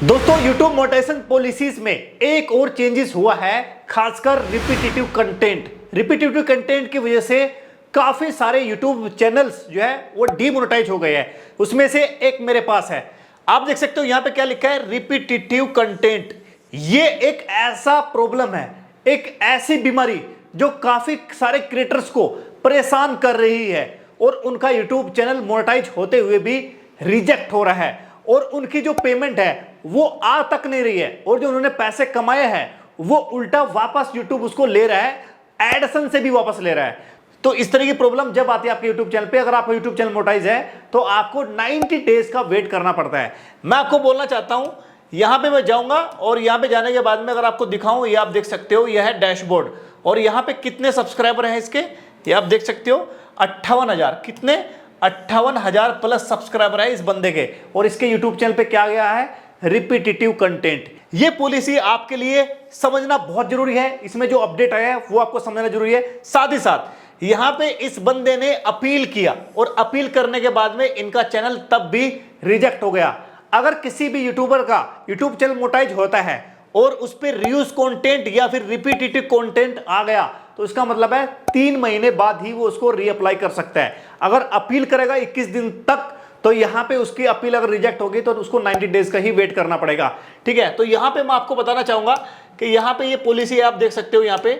दोस्तों YouTube monetization policies में एक और चेंजेस हुआ है, खासकर रिपीटेटिव कंटेंट की वजह से काफी सारे YouTube चैनल्स जो है वो डीमोनेटाइज हो गए हैं। उसमें से एक मेरे पास है, आप देख सकते हो यहां पे क्या लिखा है, रिपीटेटिव कंटेंट। ये एक ऐसा प्रॉब्लम है, एक ऐसी बीमारी जो काफी सारे क्रिएटर्स को परेशान कर रही है और उनका YouTube चैनल मोनेटाइज होते हुए भी रिजेक्ट हो रहा है और उनकी जो पेमेंट है वो आ तक नहीं रही है और जो उन्होंने पैसे कमाए हैं वो उल्टा वापस YouTube उसको ले रहा है, एडसन से भी वापस ले रहा है। तो इस तरह की प्रॉब्लम जब आती है आपके YouTube चैनल पे, अगर आपका YouTube चैनल मोनेटाइज है तो आपको 90 डेज का वेट करना पड़ता है। मैं आपको बोलना चाहता हूं, यहां पे मैं जाऊंगा और यहां पे जाने के बाद में अगर आपको दिखाऊं, ये आप देख सकते हो, यह है डैशबोर्ड और यहां पे कितने सब्सक्राइबर हैं इसके, ये आप देख सकते हो 58,000, कितने 58,000 प्लस सब्सक्राइबर है इस बंदे के। और इसके YouTube चैनल पे क्या गया है, रिपीटेटिव कंटेंट। ये पॉलिसी आपके लिए समझना बहुत जरूरी है, इसमें जो अपडेट आया है वो आपको समझना जरूरी है। साथ ही साथ यहां पे इस बंदे ने अपील किया और अपील करने के बाद में इनका चैनल तब भी रिजेक्ट हो गया। अगर किसी भी यूट्यूबर का यूट्यूब चैनल मोनेटाइज होता है और उस पर रीयूज कंटेंट या फिर रिपीटेटिव कंटेंट आ गया तो इसका मतलब है 3 महीने बाद ही वो उसको रीअप्लाई कर सकता है। अगर अपील करेगा 21 दिन तक तो यहां पे उसकी अपील अगर रिजेक्ट होगी तो उसको 90 डेज का ही वेट करना पड़ेगा। ठीक है, तो यहां पे मैं आपको बताना चाहूंगा कि यहां पे ये पॉलिसी आप देख सकते हो यहां पे,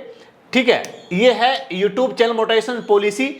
ठीक है, ये है YouTube चैनल मोनेटाइजेशन पॉलिसी।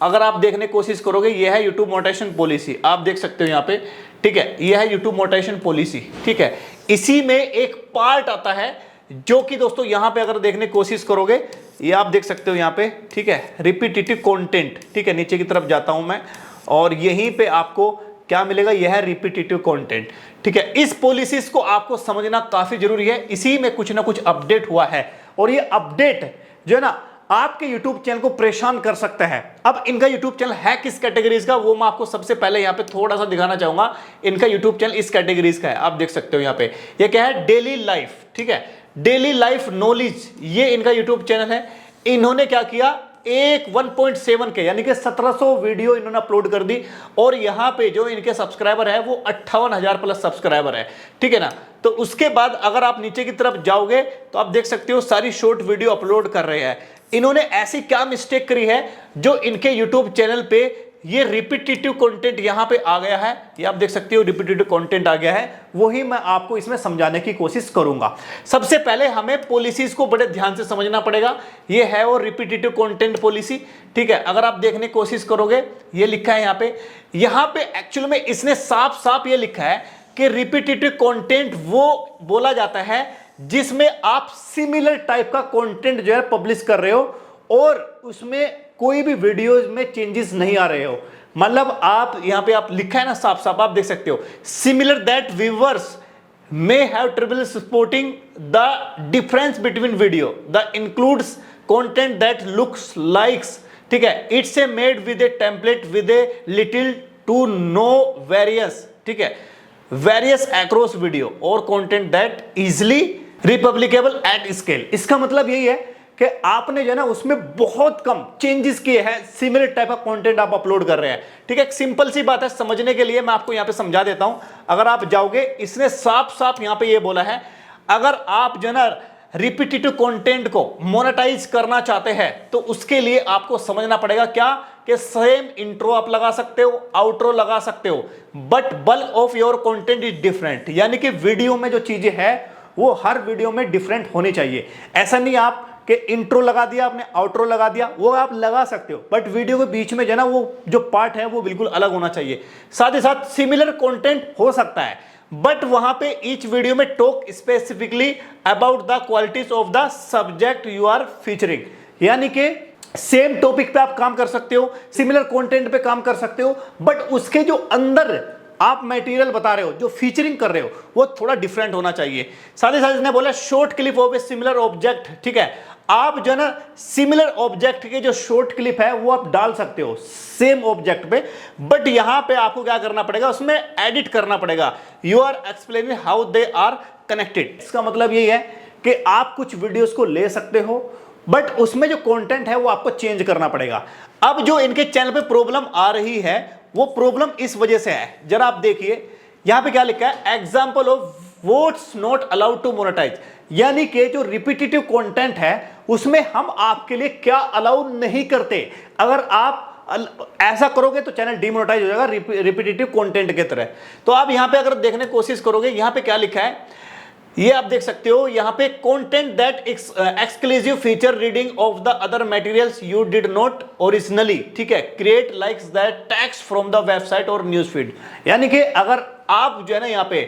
अगर आप देखने की कोशिश करोगे, ये है YouTube मोनेटाइजेशन पॉलिसी, आप देख सकते हो यहां पे, ठीक है, ये है YouTube मोनेटाइजेशन पॉलिसी। ठीक है, इसी में एक पार्ट आता है जो कि दोस्तों यहां पे अगर देखने की कोशिश करोगे, ये आप देख सकते हो यहां पे, ठीक है, रिपीटेटिव कंटेंट। ठीक है, नीचे की तरफ जाता हूं मैं और यहीं पे आपको क्या मिलेगा, यह है रिपीटेटिव कंटेंट। ठीक है, इस पॉलिसीज को आपको समझना काफी जरूरी है, इसी में कुछ ना कुछ अपडेट हुआ है और ये अपडेट जो है ना आपके YouTube चैनल को परेशान कर सकता है। अब इनका YouTube चैनल है किस कैटेगरीज का, वो मैं आपको सबसे पहले यहाँ पे थोड़ा सा दिखाना चाहूंगा। इनका YouTube चैनल इस कैटेगरीज का है, आप देख सकते हो यहाँ पे, ये क्या है, डेली लाइफ। ठीक है, डेली लाइफ नॉलेज, ये इनका YouTube चैनल है। इन्होंने क्या किया, 1.7 के यानी कि 1700 वीडियो इन्होंने अपलोड कर दी और यहाँ पे जो इनके सब्सक्राइबर है वो 58,000 प्लस सब्सक्राइबर है। ठीक है ना, तो उसके बाद अगर आप नीचे की तरफ जाओगे तो आप देख सकते हो सारी शॉर्ट वीडियो अपलोड कर रहे हैं। इन्होंने ऐसी क्या मिस्टेक करी है जो इनके यूट्यूब चैनल पे ये रिपीटेटिव कंटेंट यहां पे आ गया है, ये आप देख सकते हो रिपीटेटिव कंटेंट आ गया है, वही मैं आपको इसमें समझाने की कोशिश करूंगा। सबसे पहले हमें पॉलिसीज को बड़े ध्यान से समझना पड़ेगा। ये है और रिपीटेटिव कंटेंट पॉलिसी। ठीक है, अगर आप देखने की कोशिश करोगे, ये लिखा है यहां पे एक्चुअल में इसने साफ साफ ये लिखा है कि रिपीटेटिव कंटेंट वो बोला जाता है जिसमें आप सिमिलर टाइप का कंटेंट जो है पब्लिश कर रहे हो और उसमें कोई भी वीडियोज में चेंजेस नहीं आ रहे हो। मतलब आप यहां पे आप लिखा है ना साफ साफ, आप देख सकते हो, similar that viewers may have trouble supporting the difference between video, the includes content that looks likes, ठीक है, it's a made with a template with a little to no various, ठीक है, वेरियस अक्रॉस वीडियो और content that easily republicable at scale. इसका मतलब यही है कि आपने जो है ना उसमें बहुत कम चेंजेस किए हैं, सिमिलर टाइप का कंटेंट आप अपलोड कर रहे हैं। ठीक है, एक सिंपल सी बात है, समझने के लिए मैं आपको यहां पे समझा देता हूं। अगर आप जाओगे, इसने साफ साफ यहां पे ये बोला है, अगर आप जो है ना रिपीटेटिव कंटेंट को मोनेटाइज करना चाहते हैं तो उसके लिए आपको समझना पड़ेगा क्या, कि सेम इंट्रो आप लगा सकते हो, आउट्रो लगा सकते हो, but bulk of your content is different. यानी कि वीडियो में जो चीजें हैं वो हर वीडियो में डिफरेंट होनी चाहिए। ऐसा नहीं आप कि इंट्रो लगा दिया आपने, आउट्रो लगा दिया, वो आप लगा सकते हो, बट वीडियो के बीच में जो है ना वो जो पार्ट है वो बिल्कुल अलग होना चाहिए। साथ ही साथ सिमिलर कंटेंट हो सकता है, बट वहां पे ईच वीडियो में talk specifically about the qualities of the subject you are featuring. यानी कि सेम टॉपिक पे आप काम कर सकते हो, सिमिलर कंटेंट पे काम कर सकते हो, बट उसके जो अंदर आप मटेरियल बता रहे हो, जो फीचरिंग कर रहे हो, वो थोड़ा डिफरेंट होना चाहिए। साथ ही साथ इसने बोला short clip of a similar object. ठीक है, आप जो है ना सिमिलर ऑब्जेक्ट के जो शॉर्ट क्लिप है वो आप डाल सकते हो सेम ऑब्जेक्ट पे, बट यहां पे आपको क्या करना पड़ेगा, उसमें एडिट करना पड़ेगा। You are explaining how they are connected. इसका मतलब यही है कि आप कुछ वीडियोस को ले सकते हो, बट उसमें जो कंटेंट है वो आपको चेंज करना पड़ेगा। अब जो इनके चैनल पे प्रॉब्लम आ रही है वो प्रॉब्लम इस वजह से है, जरा आप देखिए यहां पे क्या लिखा है, example of what's not allowed to monetise, यानी कि जो रिपीटेटिव कंटेंट है उसमें हम आपके लिए क्या अलाउ नहीं करते। अगर आप ऐसा करोगे तो चैनल डीमोनेटाइज हो जाएगा रिपीटेटिव कंटेंट के तरह। तो आप यहां पे अगर देखने की कोशिश करोगे, यहां पे क्या लिखा है ये आप देख सकते हो, यहां पे content that exclusive feature reading of the other materials you did not originally, ठीक है, create likes that text from the website और न्यूज फीड। यानी कि अगर आप जो है ना यहां पे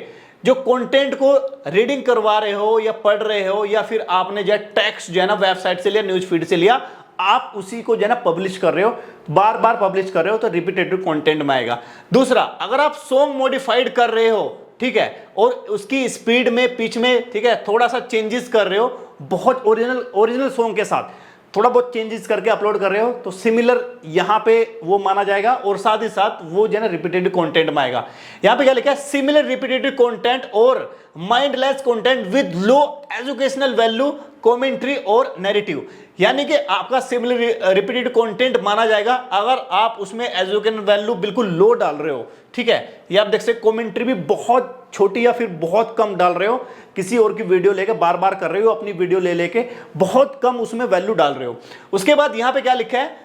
जो कंटेंट को रीडिंग करवा रहे हो या पढ़ रहे हो, या फिर आपने जो है टेक्स्ट जो है ना वेबसाइट से लिया, न्यूज फीड से लिया, आप उसी को जो है ना पब्लिश कर रहे हो, बार बार पब्लिश कर रहे हो, तो रिपीटेटिव कंटेंट में आएगा। दूसरा, अगर आप सॉन्ग मॉडिफाइड कर रहे हो, ठीक है, और उसकी स्पीड में, पिच में, ठीक है, थोड़ा सा चेंजेस कर रहे हो, बहुत ओरिजिनल सॉन्ग के साथ थोड़ा बहुत चेंजेस करके अपलोड कर रहे हो, तो सिमिलर यहां पे वो माना जाएगा, और साथ ही साथ वो जो है ना रिपीटेटिव कंटेंट में आएगा। यहां पे क्या लिखा है, सिमिलर रिपीटेटिव कंटेंट और mindless content with low educational value, commentary और नैरेटिव। यानी कि आपका सिमिलर रिपीटेटिव कंटेंट माना जाएगा अगर आप उसमें एजुकेशनल वैल्यू बिल्कुल लो डाल रहे हो, ठीक है, या आप देख सकते कमेंट्री भी बहुत छोटी या फिर बहुत कम डाल रहे हो, किसी और की वीडियो लेके बार बार कर रहे हो, अपनी वीडियो ले लेके बहुत कम उसमें वैल्यू डाल रहे हो। उसके बाद यहां पे क्या लिखा है,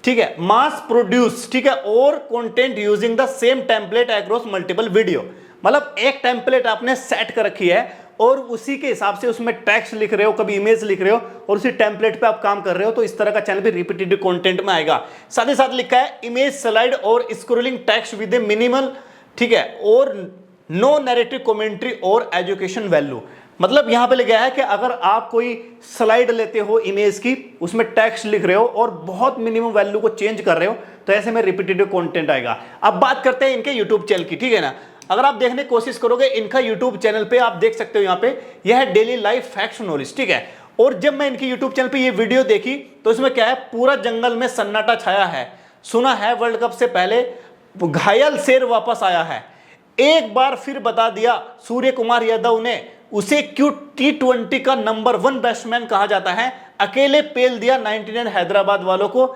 ठीक है, मास प्रोड्यूस, ठीक है, और content using the same template across multiple video. मतलब एक टेम्पलेट आपने सेट कर रखी है और उसी के हिसाब से उसमें टेक्स्ट लिख रहे हो, कभी इमेज लिख रहे हो, और उसी टेम्पलेट पे आप काम कर रहे हो, तो इस तरह का चैनल भी रिपीटेटिव कंटेंट में आएगा। साथ ही साथ लिखा है इमेज स्लाइड और scrolling text with A minimal, ठीक है, और नो नैरेटिव कमेंट्री और एजुकेशन वैल्यू। मतलब यहां पे लिखा है कि अगर आप कोई स्लाइड लेते हो इमेज की, उसमें टेक्स्ट लिख रहे हो और बहुत मिनिमम वैल्यू को चेंज कर रहे हो, तो ऐसे में रिपीटेटिव कंटेंट आएगा। अब बात करते हैं इनके यूट्यूब चैनल की, ठीक है ना। अगर आप देखने की कोशिश करोगे इनका यूट्यूब चैनल पे, आप देख सकते हो यहां पे यह है डेली लाइफ फैक्ट्स नॉलेज, ठीक है। और जब मैं इनके यूट्यूब चैनल पे ये वीडियो देखी तो इसमें क्या है, पूरा जंगल में सन्नाटा छाया है, सुना है वर्ल्ड कप से पहले घायल शेर वापस आया है, एक बार फिर बता दिया सूर्य कुमार यादव ने उसे क्यों T20 का नंबर 1 बैट्समैन कहा जाता है, अकेले पेल दिया 99 हैदराबाद वालों को,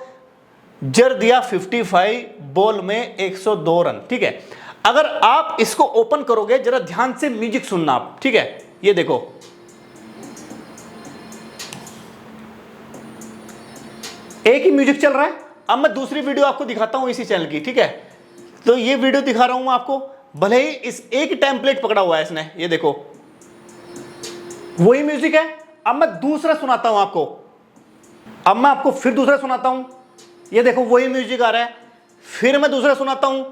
जर दिया 55 बॉल में 102 रन, ठीक है। अगर आप इसको ओपन करोगे, जरा ध्यान से म्यूजिक सुनना आप, ठीक है, ये देखो, एक ही म्यूजिक चल रहा है। अब मैं दूसरी वीडियो आपको दिखाता हूं इसी चैनल की, ठीक है। तो ये वीडियो दिखा रहा हूं आपको, भले ही इस एक टेम्पलेट पकड़ा हुआ है इसने, ये देखो वही म्यूजिक है। अब मैं दूसरा सुनाता हूं आपको, अब मैं आपको फिर दूसरा सुनाता हूं, ये देखो वही म्यूजिक आ रहा है, फिर मैं दूसरा सुनाता हूं,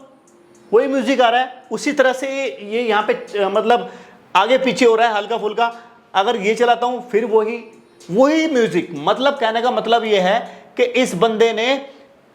वही म्यूजिक आ रहा है। उसी तरह से ये यहां पे मतलब आगे पीछे हो रहा है हल्का फुल्का। अगर ये चलाता हूं फिर वही म्यूजिक। मतलब कहने का मतलब ये है कि इस बंदे ने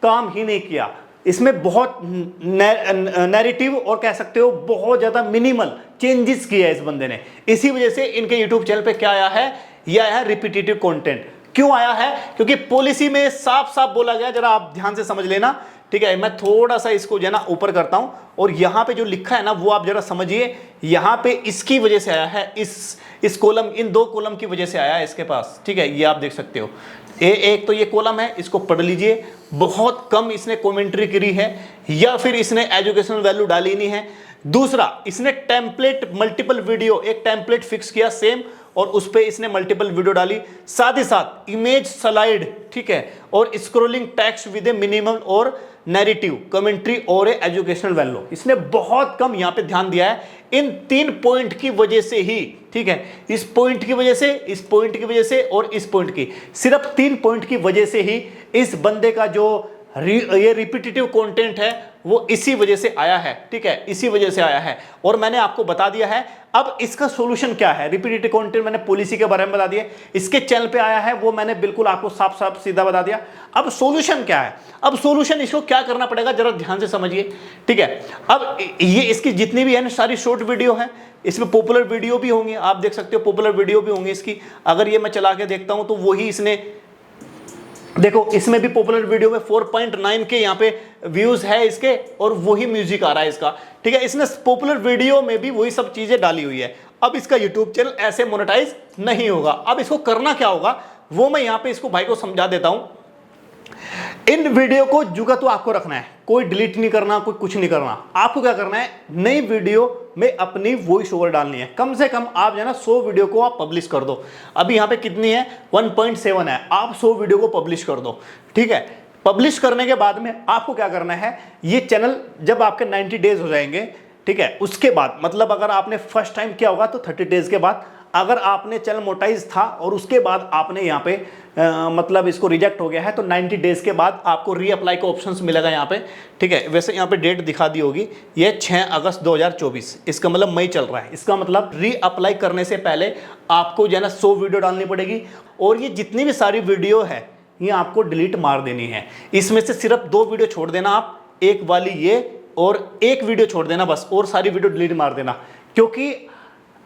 काम ही नहीं किया, इसमें बहुत नैरेटिव और कह सकते हो बहुत ज्यादा मिनिमल चेंजेस किया है इस बंदे ने। इसी वजह से इनके यूट्यूब चैनल पे क्या आया है, ये आया है रिपीटेटिव कंटेंट। क्यों आया है, क्योंकि पॉलिसी में साफ साफ बोला गया, जरा आप ध्यान से समझ लेना, ठीक है। मैं थोड़ा सा इसको जो है ना ऊपर करता हूं, और यहां पे जो लिखा है ना वो आप जरा समझिए। यहां पे इसकी वजह से आया है, इस कॉलम, इन दो कॉलम की वजह से आया है इसके पास, ठीक है। ये आप देख सकते हो, एक तो ये कॉलम है, इसको पढ़ लीजिए। बहुत कम इसने कमेंट्री करी है, या फिर इसने एजुकेशनल वैल्यू डाली नहीं है। दूसरा, इसने टेम्पलेट मल्टीपल वीडियो, एक टेम्पलेट फिक्स किया सेम, और उस पे इसने मल्टीपल वीडियो डाली। साथ ही साथ इमेज स्लाइड, ठीक है, और scrolling text with A minimum और नैरेटिव कमेंट्री और एजुकेशनल वैल्यू, इसने बहुत कम यहां पे ध्यान दिया है। इन 3 पॉइंट की वजह से ही, ठीक है, इस पॉइंट की वजह से, इस पॉइंट की वजह से और इस पॉइंट की, सिर्फ 3 पॉइंट की वजह से ही इस बंदे का जो ये रिपीटेटिव कंटेंट है वो इसी वजह से आया है, ठीक है, इसी वजह से आया है। और मैंने आपको बता दिया है। अब इसका सॉल्यूशन क्या है, रिपीटेटिव कंटेंट मैंने पॉलिसी के बारे में बता दिया, इसके चैनल पे आया है वो मैंने बिल्कुल आपको साफ साफ सीधा बता दिया। अब सॉल्यूशन क्या है, अब सॉल्यूशन इसको क्या करना पड़ेगा, जरा ध्यान से समझिए, ठीक है। अब ये इसकी जितनी भी है ना सारी शॉर्ट वीडियो है, इसमें पॉपुलर वीडियो भी होंगी, आप देख सकते हो पॉपुलर वीडियो भी होंगी इसकी। अगर ये मैं चला के देखता हूं तो वही इसने, देखो इसमें भी पॉपुलर वीडियो में 4.9 के यहाँ पे व्यूज है इसके, और वही म्यूजिक आ रहा है इसका, ठीक है। इसने पॉपुलर वीडियो में भी वही सब चीजें डाली हुई है। अब इसका यूट्यूब चैनल ऐसे मोनेटाइज नहीं होगा। अब इसको करना क्या होगा वो मैं यहाँ पे इसको भाई को समझा देता हूं। इन वीडियो को जुगा तो आपको रखना है, कोई डिलीट नहीं करना, कोई कुछ नहीं करना। आपको क्या करना है, नई वीडियो में अपनी वॉइस ओवर डालनी है। कम से कम आप जो है ना 100 वीडियो को आप पब्लिश कर दो। अभी यहाँ पे कितनी है, 1.7 है, आप 100 वीडियो को पब्लिश कर दो, ठीक है। पब्लिश करने के बाद में आपको क्या करना है, ये चैनल जब आपके 90 डेज हो जाएंगे, ठीक है, उसके बाद मतलब अगर आपने फर्स्ट टाइम किया होगा तो 30 डेज के बाद, अगर आपने चैनल मोनेटाइज था और उसके बाद आपने यहाँ पे मतलब इसको रिजेक्ट हो गया है, तो 90 डेज के बाद आपको रीअप्लाई का ऑप्शंस मिलेगा यहाँ पे, ठीक है। वैसे यहाँ पे डेट दिखा दी होगी, ये 6 अगस्त 2024, इसका मतलब मई चल रहा है। इसका मतलब रीअप्लाई करने से पहले आपको जो है ना 100 वीडियो डालनी पड़ेगी, और ये जितनी भी सारी वीडियो है ये आपको डिलीट मार देनी है। इसमें से सिर्फ 2 वीडियो छोड़ देना आप, एक वाली ये और एक वीडियो छोड़ देना बस, और सारी वीडियो डिलीट मार देना, क्योंकि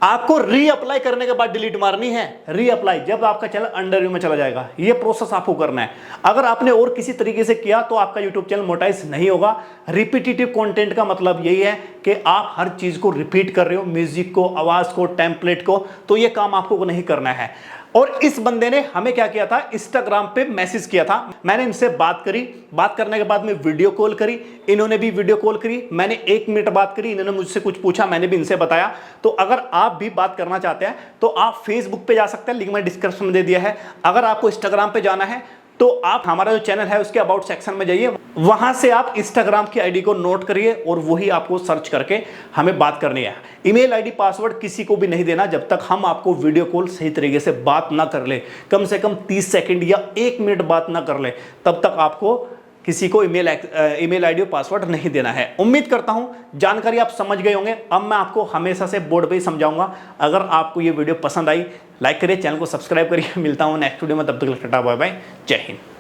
आपको रीअप्लाई करने के बाद डिलीट मारनी है। रीअप्लाई जब आपका चैनल अंडर रिव्यू में चला जाएगा, ये प्रोसेस आपको करना है। अगर आपने और किसी तरीके से किया तो आपका यूट्यूब चैनल मोनेटाइज नहीं होगा। रिपीटेटिव कंटेंट का मतलब यही है कि आप हर चीज को रिपीट कर रहे हो, म्यूजिक को, आवाज को, टेम्पलेट को, तो ये काम आपको नहीं करना है। और इस बंदे ने हमें क्या किया था, इंस्टाग्राम पे मैसेज किया था, मैंने इनसे बात करी, बात करने के बाद में वीडियो कॉल करी, इन्होंने भी वीडियो कॉल करी, मैंने 1 मिनट बात करी, इन्होंने मुझसे कुछ पूछा, मैंने भी इनसे बताया। तो अगर आप भी बात करना चाहते हैं तो आप फेसबुक पे जा सकते हैं, लिंक मैंने डिस्क्रिप्शन में दे दिया है। अगर आपको इंस्टाग्राम पे जाना है तो आप हमारा जो चैनल है उसके अबाउट सेक्शन में जाइए, वहां से आप इंस्टाग्राम की आईडी को नोट करिए और वही आपको सर्च करके हमें बात करनी है। ईमेल आईडी पासवर्ड किसी को भी नहीं देना जब तक हम आपको वीडियो कॉल सही तरीके से बात ना कर ले, कम से कम 30 सेकंड या 1 मिनट बात ना कर ले, तब तक आपको किसी को ईमेल आईडी और पासवर्ड नहीं देना है। उम्मीद करता हूं जानकारी आप समझ गए होंगे। अब मैं आपको हमेशा से बोर्ड पे ही समझाऊंगा। अगर आपको ये वीडियो पसंद आई, लाइक करिए, चैनल को सब्सक्राइब करिए। मिलता हूं नेक्स्ट वीडियो में, तब तक टाटा बाय बाय, जय हिंद।